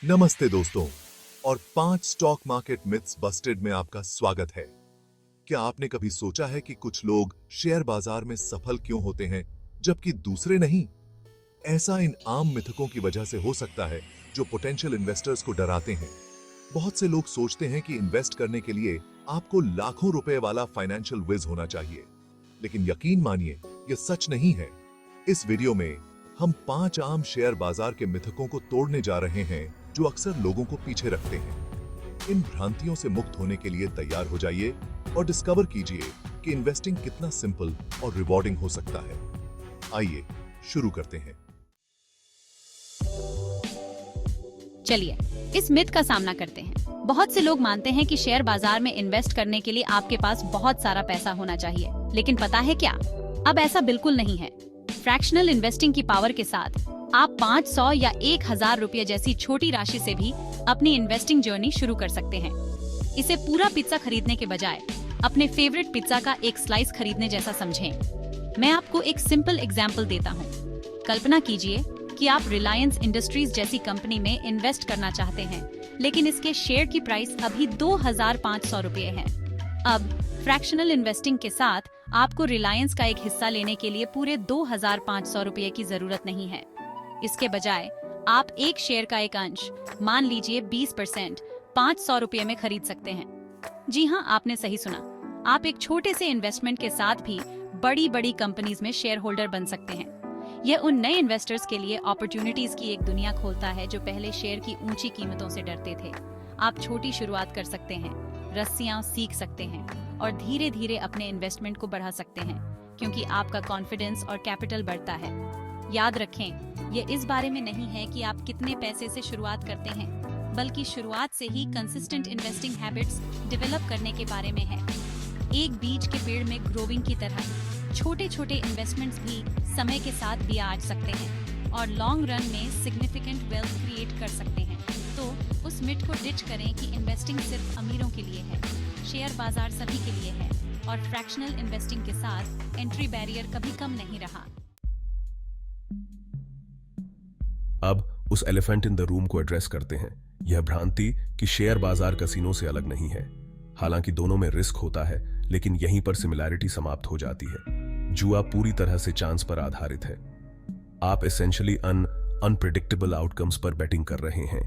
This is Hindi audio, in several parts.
नमस्ते दोस्तों और 5 स्टॉक मार्केट मिथ्स बस्टेड में आपका स्वागत है। क्या आपने कभी सोचा है कि कुछ लोग शेयर बाजार में सफल क्यों होते हैं जबकि दूसरे नहीं? ऐसा इन आम मिथकों की वजह से हो सकता है जो पोटेंशियल इन्वेस्टर्स को डराते हैं। बहुत से लोग सोचते हैं कि इन्वेस्ट करने के लिए आपको लाखों रुपए वाला फाइनेंशियल विज होना चाहिए, लेकिन यकीन मानिए यह सच नहीं है। इस वीडियो में हम 5 आम शेयर बाजार के मिथकों को तोड़ने जा रहे हैं जो अक्सर लोगों को पीछे रखते हैं। इन भ्रांतियों से मुक्त होने के लिए तैयार हो जाइए और डिस्कवर कीजिए कि इन्वेस्टिंग कितना सिंपल और रिवॉर्डिंग हो सकता है। आइए शुरू करते हैं। चलिए इस मिथ का सामना करते हैं। बहुत से लोग मानते हैं कि शेयर बाजार में इन्वेस्ट करने के लिए आपके पास बहुत सारा पैसा होना चाहिए, लेकिन पता है क्या? अब ऐसा बिल्कुल नहीं है। फ्रैक्शनल इन्वेस्टिंग की पावर के साथ आप 500 या 1000 रुपये जैसी छोटी राशि से भी अपनी इन्वेस्टिंग जर्नी शुरू कर सकते हैं। इसे पूरा पिज्जा खरीदने के बजाय अपने फेवरेट पिज्जा का एक स्लाइस खरीदने जैसा समझें। मैं आपको एक सिंपल एग्जाम्पल देता हूँ। कल्पना कीजिए कि आप रिलायंस इंडस्ट्रीज जैसी कंपनी में इन्वेस्ट करना चाहते हैं, लेकिन इसके शेयर की प्राइस अभी 2500 रुपये है। अब फ्रैक्शनल इन्वेस्टिंग के साथ आपको रिलायंस का एक हिस्सा लेने के लिए पूरे 2500 रुपये की जरूरत नहीं है। इसके बजाय आप एक शेयर का एक अंश, मान लीजिए 20%, 500 रुपये में खरीद सकते हैं। जी हाँ, आपने सही सुना। आप एक छोटे से इन्वेस्टमेंट के साथ भी बड़ी बड़ी कंपनीज में शेयर होल्डर बन सकते हैं। यह उन नए इन्वेस्टर्स के लिए अपॉर्चुनिटीज की एक दुनिया खोलता है जो पहले शेयर की ऊंची कीमतों से डरते थे। आप छोटी शुरुआत कर सकते हैं, रस्सियां सीख सकते हैं और धीरे धीरे अपने इन्वेस्टमेंट को बढ़ा सकते हैं, क्योंकि आपका कॉन्फिडेंस और कैपिटल बढ़ता है। याद रखें, ये इस बारे में नहीं है कि आप कितने पैसे से शुरुआत करते हैं, बल्कि शुरुआत से ही कंसिस्टेंट इन्वेस्टिंग हैबिट्स डेवलप करने के बारे में है। एक बीज के पेड़ में ग्रोविंग की तरह छोटे छोटे इन्वेस्टमेंट्स भी समय के साथ भी आ सकते हैं और लॉन्ग रन में सिग्निफिकेंट वेल्थ क्रिएट कर सकते हैं। तो उस मिथ को डिच करें कि इन्वेस्टिंग सिर्फ अमीरों के लिए है। शेयर बाजार सभी के लिए है और फ्रैक्शनल इन्वेस्टिंग के साथ एंट्री बैरियर कभी कम नहीं रहा। अब उस एलिफेंट इन द रूम को एड्रेस करते हैं। यह भ्रांति कि शेयर बाजार कसिनो से अलग नहीं है। हालांकि दोनों में रिस्क होता है, लेकिन यहीं पर सिमिलैरिटी समाप्त हो जाती है। जुआ पूरी तरह से चांस पर आधारित है। आप एसेंशियली अनप्रेडिक्टेबल आउटकम्स पर बेटिंग कर रहे हैं,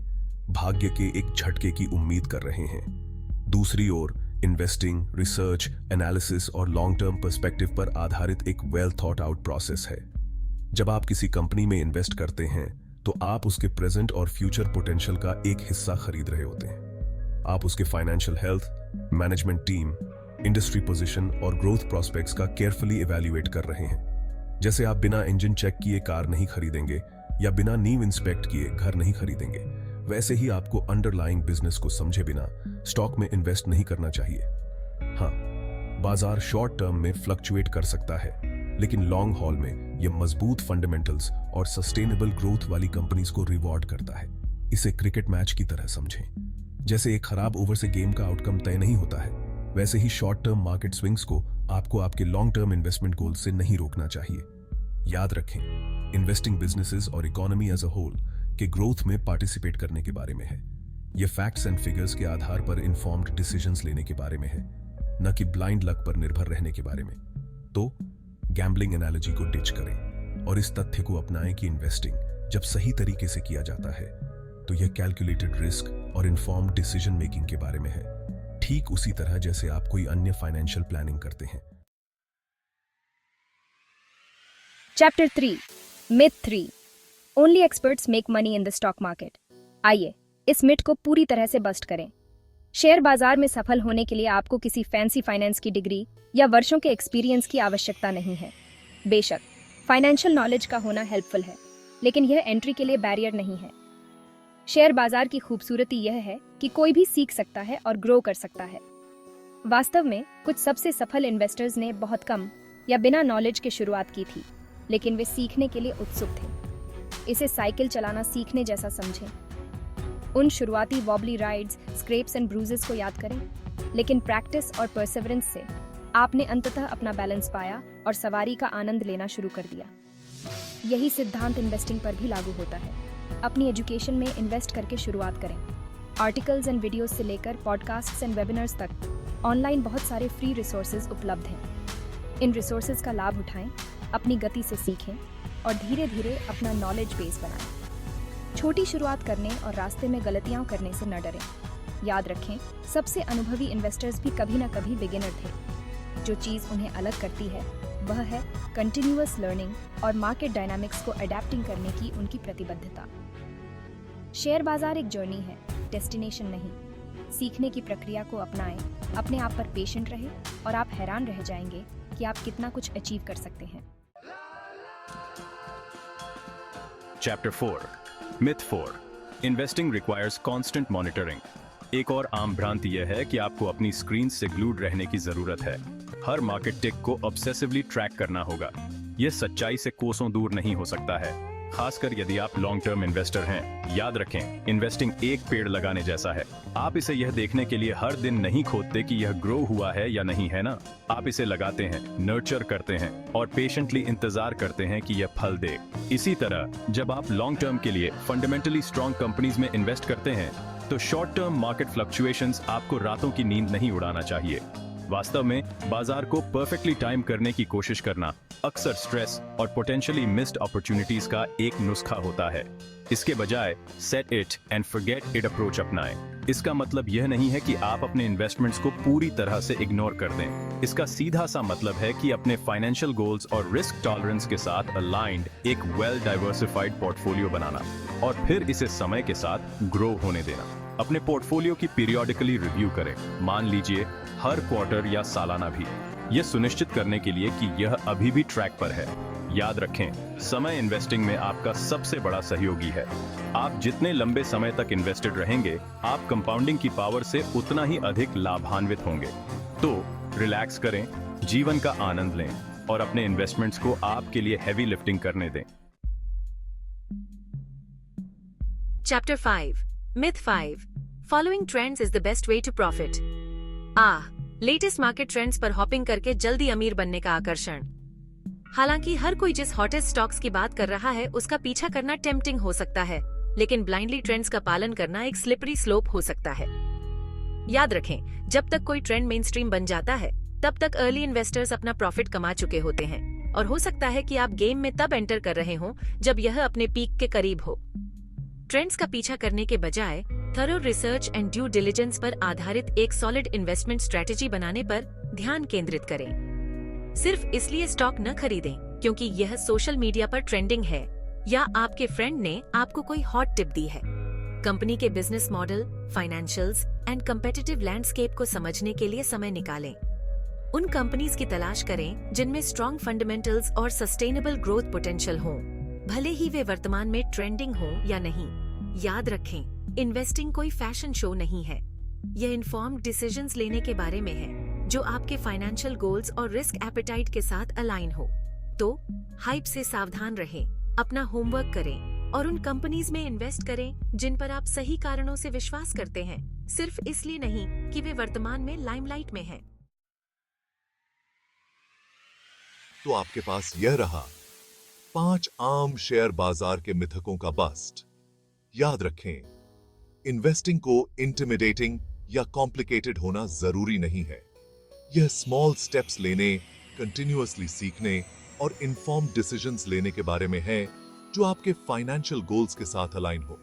भाग्य के एक झटके की उम्मीद कर रहे हैं। दूसरी ओर इन्वेस्टिंग, रिसर्च, एनालिसिस और लॉन्ग टर्म पर्सपेक्टिव पर आधारित एक वेल थॉट आउट प्रोसेस है। जब आप किसी कंपनी में इन्वेस्ट करते हैं तो आप उसके प्रेजेंट और फ्यूचर पोटेंशियल का एक हिस्सा खरीद रहे होते हैं। आप उसके financial health, management team, industry position और ग्रोथ प्रोस्पेक्ट्स का केयरफुली इवैल्यूएट कर रहे हैं। जैसे आप बिना इंजन चेक किए कार नहीं खरीदेंगे या बिना नींव इंस्पेक्ट किए घर नहीं खरीदेंगे, वैसे ही आपको अंडरलाइंग बिजनेस को समझे बिना स्टॉक में इन्वेस्ट नहीं करना चाहिए। हाँ, बाजार शॉर्ट टर्म में फ्लक्चुएट कर सकता है, लेकिन लॉन्ग हॉल में यह मजबूत फंडामेंटल्स और सस्टेनेबल ग्रोथ वाली कंपनीज को रिवॉर्ड करता है। इसे क्रिकेट मैच की तरह समझें। जैसे एक खराब ओवर से गेम का आउटकम तय नहीं होता है, वैसे ही शॉर्ट टर्म मार्केट स्विंग्स को आपको आपके लॉन्ग टर्म इन्वेस्टमेंट गोल से नहीं रोकना चाहिए। याद रखें, इन्वेस्टिंग बिजनेसेस और इकोनॉमी एज अ होल के ग्रोथ में पार्टिसिपेट करने के बारे में है। यह फैक्ट्स एंड फिगर्स के आधार पर इन्फॉर्म्ड डिसीजंस लेने के बारे में है, न कि ब्लाइंड लक पर निर्भर रहने के बारे में। तो गैम्बलिंग एनालॉजी को डिच करें और इस तथ्य को अपनाएं कि इन्वेस्टिंग जब सही तरीके से किया जाता है तो यह कैलकुलेटेड रिस्क और इन्फॉर्म्ड डिसीजन मेकिंग के बारे में है, ठीक उसी तरह जैसे आप कोई अन्य फाइनेंशियल प्लानिंग करते हैं। Chapter 3 myth 3 only experts make money in the stock market. आइए इस मिथ को पूरी तरह से बस्ट करें। शेयर बाजार में सफल होने के लिए आपको किसी फैंसी फाइनेंस की डिग्री या वर्षों के एक्सपीरियंस की आवश्यकता नहीं है। बेशक फाइनेंशियल नॉलेज का होना हेल्पफुल है, लेकिन यह एंट्री के लिए बैरियर नहीं है। शेयर बाजार की खूबसूरती यह है कि कोई भी सीख सकता है और ग्रो कर सकता है। वास्तव में कुछ सबसे सफल इन्वेस्टर्स ने बहुत कम या बिना नॉलेज के शुरुआत की थी, लेकिन वे सीखने के लिए उत्सुक थे। इसे साइकिल चलाना सीखने जैसा समझें। उन शुरुआती wobbly rides, scraps and bruises को याद करें, लेकिन प्रैक्टिस और परसेवरेंस से आपने अंततः अपना बैलेंस पाया और सवारी का आनंद लेना शुरू कर दिया। यही सिद्धांत इन्वेस्टिंग पर भी लागू होता है। अपनी एजुकेशन में इन्वेस्ट करके शुरुआत करें। आर्टिकल्स एंड वीडियोस से लेकर पॉडकास्ट्स एंड वेबिनार्स तक ऑनलाइन बहुत सारे फ्री रिसोर्सेज उपलब्ध हैं। इन रिसोर्सेज का लाभ उठाएं, अपनी गति से सीखें और धीरे धीरे अपना नॉलेज बेस बनाएं। छोटी शुरुआत करने और रास्ते में गलतियां करने से न डरें। याद रखें, सबसे अनुभवी इन्वेस्टर्स भी कभी न कभी बिगिनर थे। जो चीज़ उन्हें अलग करती है वह है कंटिन्यूअस लर्निंग और मार्केट डायनामिक्स को अडेप्टिंग करने की उनकी प्रतिबद्धता। शेयर बाजार एक जर्नी है, डेस्टिनेशन नहीं। सीखने की प्रक्रिया को अपनाएं, अपने आप पर पेशेंट रहें और आप हैरान रह जाएंगे कि आप कितना कुछ अचीव कर सकते हैं। Chapter 4 Myth 4 Investing requires constant monitoring। एक और आम भ्रांति यह है कि आपको अपनी स्क्रीन से ग्लूड रहने की जरूरत है। हर मार्केट टिक को ऑब्सेसिवली ट्रैक करना होगा। यह सच्चाई से कोसों दूर नहीं हो सकता है, खासकर यदि आप लॉन्ग टर्म इन्वेस्टर हैं। याद रखें, इन्वेस्टिंग एक पेड़ लगाने जैसा है। आप इसे यह देखने के लिए हर दिन नहीं खोदते कि यह ग्रो हुआ है या नहीं, है ना? आप इसे लगाते हैं, नर्चर करते हैं और पेशेंटली इंतजार करते हैं कि यह फल दे। इसी तरह जब आप लॉन्ग टर्म के लिए फंडामेंटली स्ट्रॉन्ग कंपनीज में इन्वेस्ट करते हैं तो शॉर्ट टर्म मार्केट फ्लक्चुएशंस आपको रातों की नींद नहीं उड़ाना चाहिए। वास्तव में बाजार को परफेक्टली टाइम करने की कोशिश करना अक्सर स्ट्रेस और पोटेंशियली मिस्ड अपॉर्चुनिटीज का एक नुस्खा होता है। इसके बजाय set it and forget it approach अपनाएं। इसका मतलब यह नहीं है कि आप अपने इन्वेस्टमेंट्स को पूरी तरह से इग्नोर कर दें। इसका सीधा सा मतलब है कि अपने फाइनेंशियल गोल्स और रिस्क टॉलरेंस के साथ अलाइंड एक वेल डाइवर्सिफाइड पोर्टफोलियो बनाना और फिर इसे समय के साथ ग्रो होने देना। अपने पोर्टफोलियो की पीरियोडिकली रिव्यू करें, मान लीजिए हर क्वार्टर या सालाना भी, यह सुनिश्चित करने के लिए कि यह अभी भी ट्रैक पर है। याद रखें, समय इन्वेस्टिंग में आपका सबसे बड़ा सहयोगी है। आप जितने लंबे समय तक इन्वेस्टेड रहेंगे, आप कंपाउंडिंग की पावर से उतना ही अधिक लाभान्वित होंगे। तो रिलैक्स करें, जीवन का आनंद लें और अपने इन्वेस्टमेंट्स को आपके लिए हैवी लिफ्टिंग करने दें। Chapter 5 Myth 5 Following trends is the best way to profit। Latest market trends पर हॉपिंग करके जल्दी अमीर बनने का आकर्षण। हालांकि हर कोई जिस हॉटेस्ट स्टॉक्स की बात कर रहा है उसका पीछा करना टेम्पटिंग हो सकता है, लेकिन ब्लाइंडली ट्रेंड्स का पालन करना एक स्लिपरी स्लोप हो सकता है। याद रखें, जब तक कोई ट्रेंड मेन स्ट्रीम बन जाता है तब तक अर्ली इन्वेस्टर्स अपना प्रॉफिट कमा चुके होते हैं और हो सकता है कि आप गेम में तब एंटर कर रहे हों जब यह अपने पीक के करीब हो। ट्रेंड्स का पीछा करने के बजाय thorough research and due diligence पर आधारित एक सॉलिड इन्वेस्टमेंट स्ट्रेटेजी बनाने पर ध्यान केंद्रित करें। सिर्फ इसलिए स्टॉक न खरीदें क्योंकि यह सोशल मीडिया पर ट्रेंडिंग है या आपके फ्रेंड ने आपको कोई हॉट टिप दी है। कंपनी के business model, financials and competitive landscape को समझने के लिए समय निकालें। उन कंपनीज की तलाश करें जिनमें स्ट्रॉन्ग फंडामेंटल्स और सस्टेनेबल ग्रोथ पोटेंशियल हो, भले ही वे वर्तमान में ट्रेंडिंग हो या नहीं। याद रखें, इन्वेस्टिंग कोई फैशन शो नहीं है। यह इन्फॉर्म्ड डिसीजंस लेने के बारे में है जो आपके फाइनेंशियल गोल्स और रिस्क एपेटाइट के साथ अलाइन हो। तो हाइप से सावधान रहें, अपना होमवर्क करें और उन कंपनीज में इन्वेस्ट करें जिन पर आप सही कारणों से विश्वास करते हैं, सिर्फ इसलिए नहीं कि वे वर्तमान में लाइमलाइट में हैं। तो आपके पास यह रहा 5 आम शेयर बाजार के मिथकों का बस्ट। याद रखें, इन्वेस्टिंग को इंटिमिडेटिंग या कॉम्प्लिकेटेड होना जरूरी नहीं है। यह स्मॉल स्टेप्स लेने, कंटिन्यूअसली सीखने और इन्फॉर्म्ड डिसीजंस लेने के बारे में है जो आपके फाइनेंशियल गोल्स के साथ अलाइन हो।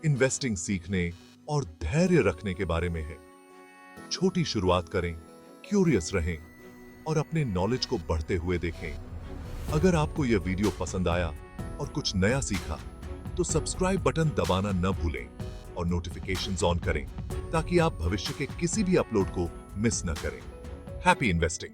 इन्वेस्टिंग सीखने और धैर्य रखने के बारे में है। छोटी शुरुआत करें, क्यूरियस रहें और अपने नॉलेज को बढ़ते हुए देखें। अगर आपको यह वीडियो पसंद आया और कुछ नया सीखा तो सब्सक्राइब बटन दबाना न भूलें और नोटिफिकेशंस ऑन करें ताकि आप भविष्य के किसी भी अपलोड को मिस न करें। Happy investing.